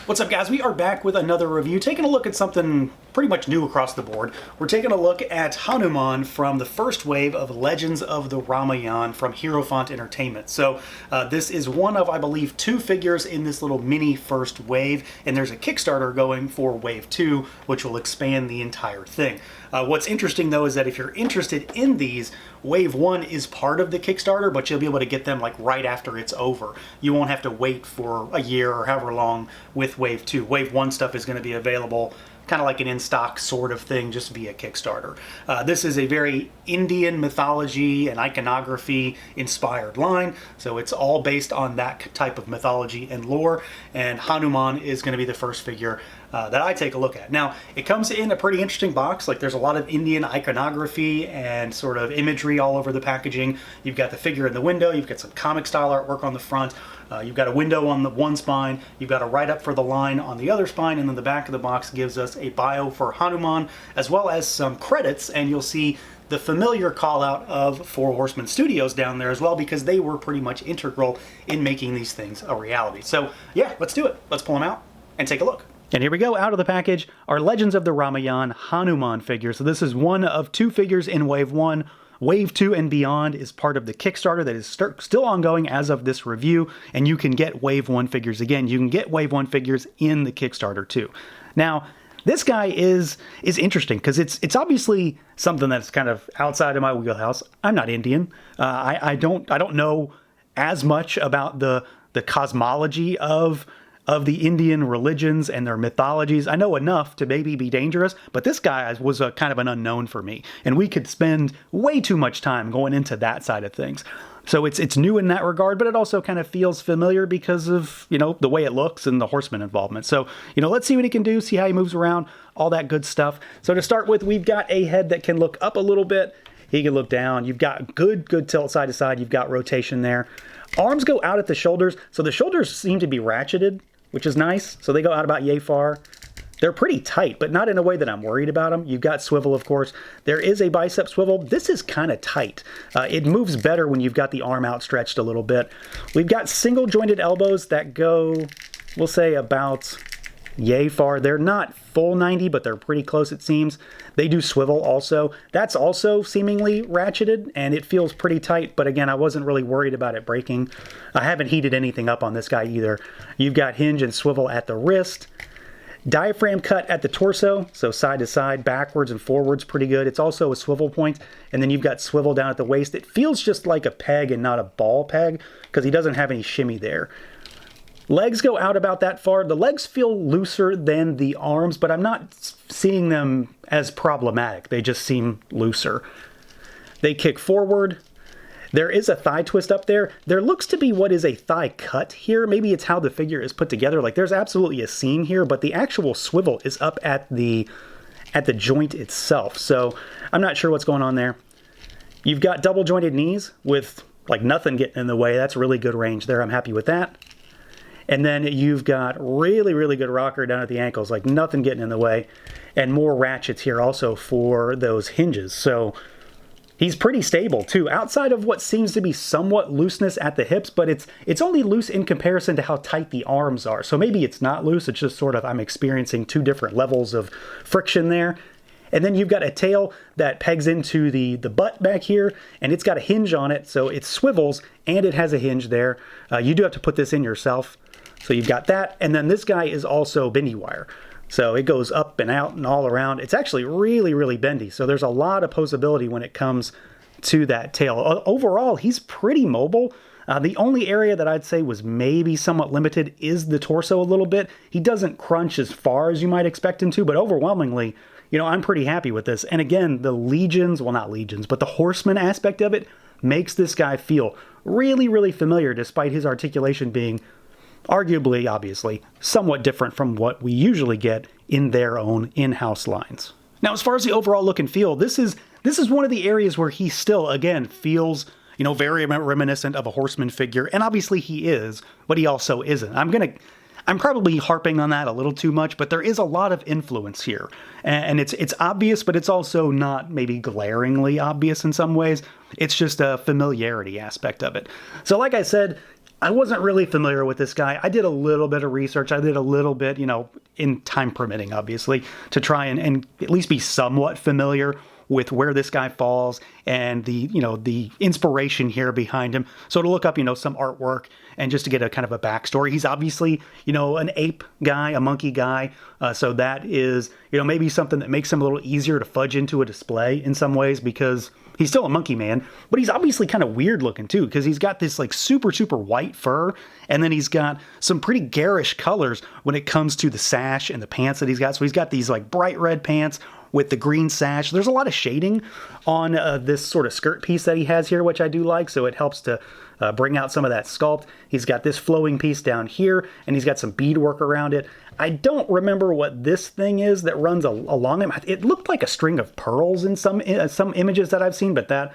What's up, guys? We are back with another review, taking a look at something pretty much new across the board. We're taking a look at Hanuman from the first wave of Legends of the Ramayan from Hierophant Entertainment. So this is one of, I believe, 2 figures in this little mini first wave, and there's a Kickstarter going for wave 2, which will expand the entire thing. What's interesting, though, is that if you're interested in these, wave 1 is part of the Kickstarter, but you'll be able to get them like right after it's over. You won't have to wait for a year or however long with wave 2. Wave 1 stuff is going to be available kind of like an in-stock sort of thing, just via Kickstarter. This is a very Indian mythology and iconography inspired line, so it's all based on that type of mythology and lore, and Hanuman is going to be the first figure that I take a look at. Now, it comes in a pretty interesting box. Like, there's a lot of Indian iconography and sort of imagery all over the packaging. You've got the figure in the window, you've got some comic style artwork on the front, you've got a window on the one spine, you've got a write-up for the line on the other spine, and then the back of the box gives us a bio for Hanuman, as well as some credits, and you'll see the familiar call out of Four Horsemen Studios down there as well, because they were pretty much integral in making these things a reality. So yeah, let's do it. Let's pull them out and take a look. And here we go, out of the package, our Legends of the Ramayan Hanuman figure. So this is one of 2 figures in Wave 1. Wave 2 and beyond is part of the Kickstarter that is still ongoing as of this review, and you can get Wave 1 figures. Again, you can get Wave 1 figures in the Kickstarter too. Now, this guy is interesting because it's obviously something that's kind of outside of my wheelhouse. I'm not Indian. I don't know as much about the cosmology of the Indian religions and their mythologies. I know enough to maybe be dangerous, but this guy was a kind of an unknown for me, and we could spend way too much time going into that side of things. So it's new in that regard, but it also kind of feels familiar because of, you know, the way it looks and the horseman involvement. So, you know, let's see what he can do, see how he moves around, all that good stuff. So to start with, we've got a head that can look up a little bit. He can look down. You've got good tilt side to side. You've got rotation there. Arms go out at the shoulders. So the shoulders seem to be ratcheted, which is nice. So they go out about yay far. They're pretty tight, but not in a way that I'm worried about them. You've got swivel, of course. There is a bicep swivel. This is kind of tight. It moves better when you've got the arm outstretched a little bit. We've got single jointed elbows that go, we'll say, about yay far. They're not full 90, but they're pretty close, it seems. They do swivel also. That's also seemingly ratcheted, and it feels pretty tight, but again, I wasn't really worried about it breaking. I haven't heated anything up on this guy either. You've got hinge and swivel at the wrist. Diaphragm cut at the torso, so side to side, backwards and forwards, pretty good. It's also a swivel point, and then you've got swivel down at the waist. It feels just like a peg and not a ball peg, because he doesn't have any shimmy there. Legs go out about that far. The legs feel looser than the arms, but I'm not seeing them as problematic. They just seem looser. They kick forward. There is a thigh twist up there. There looks to be what is a thigh cut here. Maybe it's how the figure is put together. Like, there's absolutely a seam here, but the actual swivel is up at the joint itself. So I'm not sure what's going on there. You've got double jointed knees with like nothing getting in the way. That's really good range there. I'm happy with that. And then you've got really good rocker down at the ankles, like nothing getting in the way. And more ratchets here also for those hinges. So he's pretty stable too, outside of what seems to be somewhat looseness at the hips, but it's only loose in comparison to how tight the arms are. So maybe it's not loose, it's just sort of I'm experiencing 2 different levels of friction there. And then you've got a tail that pegs into the butt back here, and it's got a hinge on it, so it swivels and it has a hinge there. You do have to put this in yourself. So you've got that, and then this guy is also bendy wire. So it goes up and out and all around. It's actually really bendy, so there's a lot of posability when it comes to that tail. Overall, he's pretty mobile. The only area that I'd say was maybe somewhat limited is the torso a little bit. He doesn't crunch as far as you might expect him to, but overwhelmingly, you know, I'm pretty happy with this. And again, the legions, well, not legions, but the horseman aspect of it makes this guy feel really familiar, despite his articulation being arguably, obviously, somewhat different from what we usually get in their own in-house lines. Now, as far as the overall look and feel, this is one of the areas where he still, again, feels, you know, very reminiscent of a horseman figure, and obviously he is, but he also isn't. I'm probably harping on that a little too much, but there is a lot of influence here, and it's obvious, but it's also not maybe glaringly obvious in some ways. It's just a familiarity aspect of it. So like I said, I wasn't really familiar with this guy. I did a little bit of research. I did a little bit, in time permitting, obviously, to try and at least be somewhat familiar with where this guy falls and the inspiration here behind him. So to look up, some artwork and just to get a kind of a backstory. He's obviously, an ape guy, a monkey guy. So that is, maybe something that makes him a little easier to fudge into a display in some ways, because he's still a monkey man, but he's obviously kind of weird looking too, because he's got this like super, super white fur, and then he's got some pretty garish colors when it comes to the sash and the pants that he's got. So he's got these like bright red pants with the green sash. There's a lot of shading on this sort of skirt piece that he has here, which I do like, so it helps to bring out some of that sculpt. He's got this flowing piece down here, and he's got some beadwork around it. I don't remember what this thing is that runs along him. It looked like a string of pearls in some images that I've seen, but that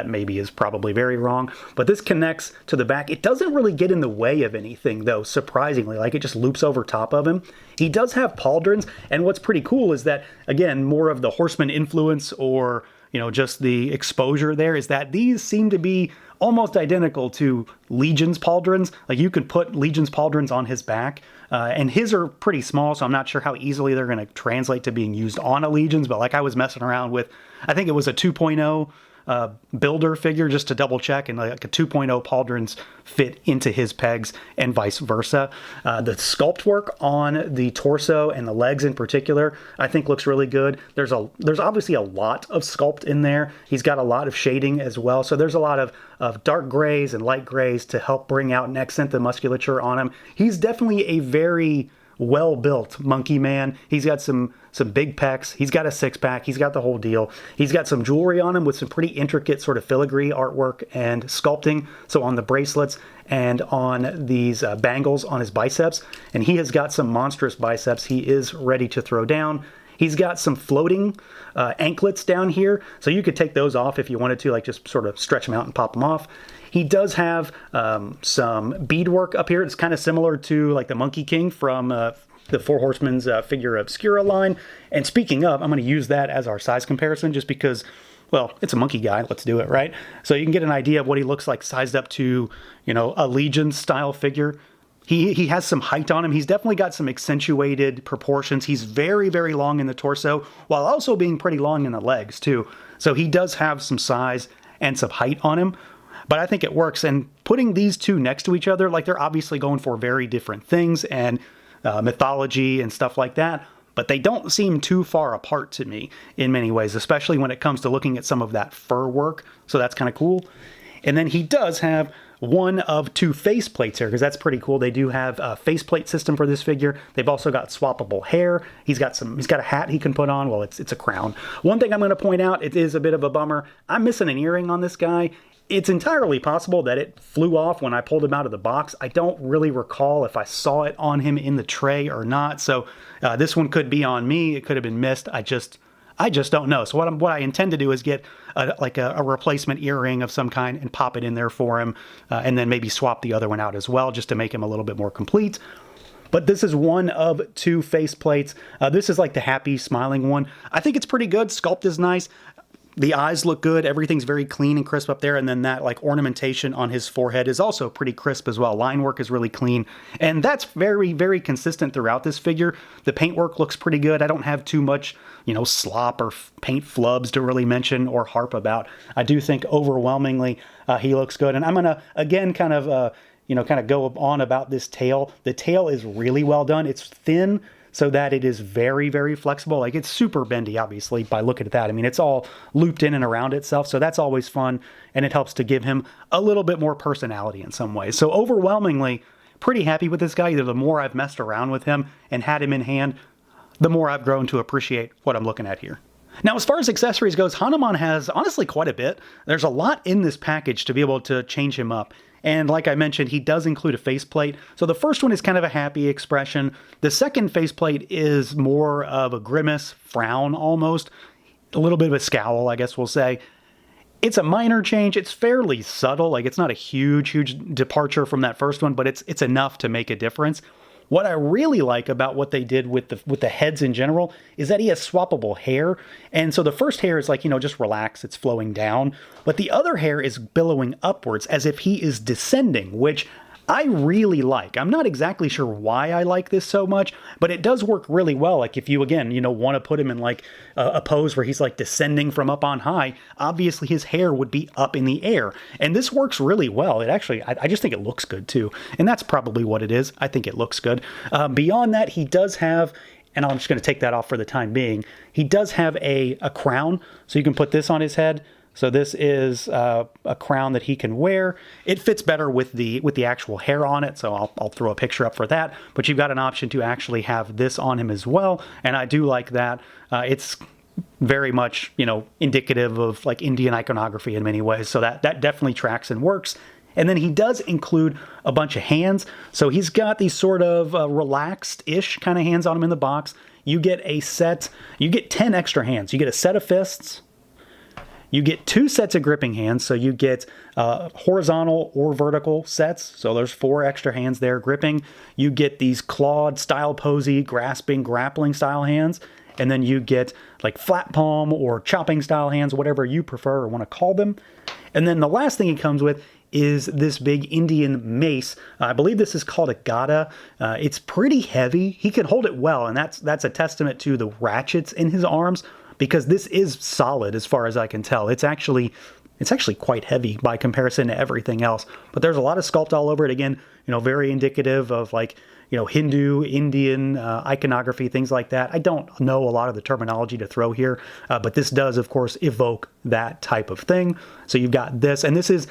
maybe is probably very wrong. But this connects to the back. It doesn't really get in the way of anything, though, surprisingly. Like, it just loops over top of him. He does have pauldrons, and what's pretty cool is that, again, more of the horseman influence or, just the exposure there is that these seem to be almost identical to Legion's pauldrons. Like, you could put Legion's pauldrons on his back, and his are pretty small, so I'm not sure how easily they're going to translate to being used on a Legion's, but like I was messing around with, I think it was a 2.0 builder figure just to double check, and like a 2.0 pauldrons fit into his pegs and vice versa. The sculpt work on the torso and the legs in particular, I think looks really good. There's obviously a lot of sculpt in there. He's got a lot of shading as well. So there's a lot of dark grays and light grays to help bring out and accent the musculature on him. He's definitely a very well-built monkey man. He's got some big pecs. He's got a six-pack. He's got the whole deal. He's got some jewelry on him with some pretty intricate sort of filigree artwork and sculpting. So on the bracelets and on these bangles on his biceps. And he has got some monstrous biceps. He is ready to throw down. He's got some floating anklets down here. So you could take those off if you wanted to, like just sort of stretch them out and pop them off. He does have some beadwork up here. It's kind of similar to like the Monkey King from the Four Horsemen's Figure Obscura line. And speaking of, I'm going to use that as our size comparison just because, well, it's a monkey guy. Let's do it, right? So you can get an idea of what he looks like sized up to, a Legion style figure. He has some height on him. He's definitely got some accentuated proportions. He's very, very long in the torso while also being pretty long in the legs too. So he does have some size and some height on him. But I think it works, and putting these two next to each other, like they're obviously going for very different things and mythology and stuff like that, but they don't seem too far apart to me in many ways, especially when it comes to looking at some of that fur work. So that's kind of cool. And then he does have one of two face plates here, because that's pretty cool. They do have a faceplate system for this figure. They've also got swappable hair. He's got a hat he can put on. Well, it's a crown. One thing I'm going to point out, it is a bit of a bummer. I'm missing an earring on this guy. It's entirely possible that it flew off when I pulled him out of the box. I don't really recall if I saw it on him in the tray or not. So this one could be on me. It could have been missed. I just don't know. So what I intend to do is get a replacement earring of some kind and pop it in there for him, and then maybe swap the other one out as well, just to make him a little bit more complete. But this is one of two face plates. This is like the happy, smiling one. I think it's pretty good. Sculpt is nice. The eyes look good. Everything's very clean and crisp up there. And then that like ornamentation on his forehead is also pretty crisp as well. Line work is really clean. And that's very, very consistent throughout this figure. The paintwork looks pretty good. I don't have too much, slop or paint flubs to really mention or harp about. I do think overwhelmingly he looks good. And I'm going to, again, kind of go on about this tail. The tail is really well done. It's thin, so that it is very, very flexible. Like, it's super bendy, obviously, by looking at that. I mean, it's all looped in and around itself, so that's always fun, and it helps to give him a little bit more personality in some ways. So overwhelmingly, pretty happy with this guy. Either the more I've messed around with him and had him in hand, the more I've grown to appreciate what I'm looking at here. Now, as far as accessories goes, Hanuman has honestly quite a bit. There's a lot in this package to be able to change him up. And like I mentioned, he does include a faceplate. So the first one is kind of a happy expression. The second faceplate is more of a grimace, frown almost. A little bit of a scowl, I guess we'll say. It's a minor change. It's fairly subtle. Like, it's not a huge departure from that first one, but it's enough to make a difference. What I really like about what they did with the heads in general is that he has swappable hair. And so the first hair is like, just relax, it's flowing down. But the other hair is billowing upwards as if he is descending, which I really like. I'm not exactly sure why I like this so much, but it does work really well. Like if you, again, want to put him in like a pose where he's like descending from up on high, obviously his hair would be up in the air. And this works really well. It actually, I just think it looks good too. And that's probably what it is. I think it looks good. Beyond that, he does have, and I'm just going to take that off for the time being, he does have a crown. So you can put this on his head. So this is a crown that he can wear. It fits better with the actual hair on it, so I'll throw a picture up for that. But you've got an option to actually have this on him as well, and I do like that. It's very much, indicative of like Indian iconography in many ways, so that definitely tracks and works. And then he does include a bunch of hands. So he's got these sort of relaxed-ish kind of hands on him in the box. You get 10 extra hands. You get a set of fists. You get 2 sets of gripping hands, so you get horizontal or vertical sets. So there's 4 extra hands there gripping. You get these clawed, style posy, grasping, grappling style hands. And then you get like flat palm or chopping style hands, whatever you prefer or want to call them. And then the last thing he comes with is this big Indian mace. I believe this is called a gada. It's pretty heavy. He can hold it well, and that's a testament to the ratchets in his arms, because this is solid as far as I can tell. It's actually quite heavy by comparison to everything else. But there's a lot of sculpt all over it. Again, very indicative of like, Hindu, Indian iconography, things like that. I don't know a lot of the terminology to throw here, but this does, of course, evoke that type of thing. So you've got this, and this is,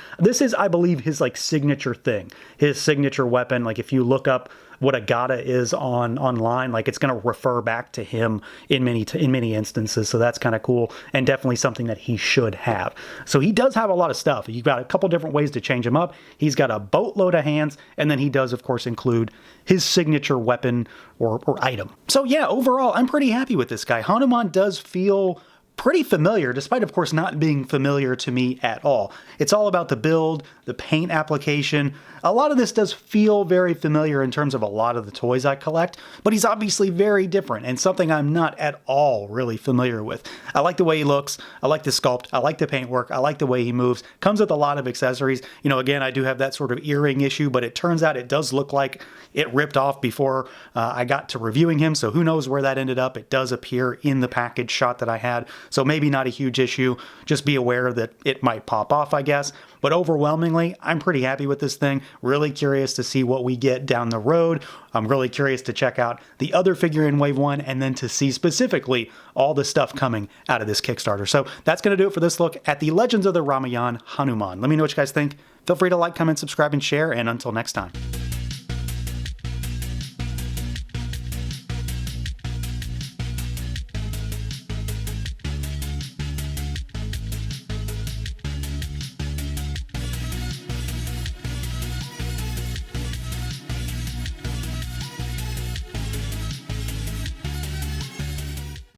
I believe, his like signature thing, his signature weapon. Like if you look up what a gada is online, like it's going to refer back to him in many instances. So that's kind of cool, and definitely something that he should have. So he does have a lot of stuff. You've got a couple different ways to change him up. He's got a boatload of hands, and then he does, of course, include his signature weapon or item. So yeah, overall, I'm pretty happy with this guy. Hanuman does feel pretty familiar, despite, of course, not being familiar to me at all. It's all about the build, the paint application. A lot of this does feel very familiar in terms of a lot of the toys I collect, but he's obviously very different and something I'm not at all really familiar with. I like the way he looks. I like the sculpt. I like the paintwork. I like the way he moves. Comes with a lot of accessories. Again, I do have that sort of earring issue, but it turns out it does look like it ripped off before I got to reviewing him, so who knows where that ended up. It does appear in the package shot that I had. So maybe not a huge issue. Just be aware that it might pop off, I guess. But overwhelmingly, I'm pretty happy with this thing. Really curious to see what we get down the road. I'm really curious to check out the other figure in Wave 1 and then to see specifically all the stuff coming out of this Kickstarter. So that's going to do it for this look at the Legends of the Ramayan Hanuman. Let me know what you guys think. Feel free to like, comment, subscribe, and share, and until next time.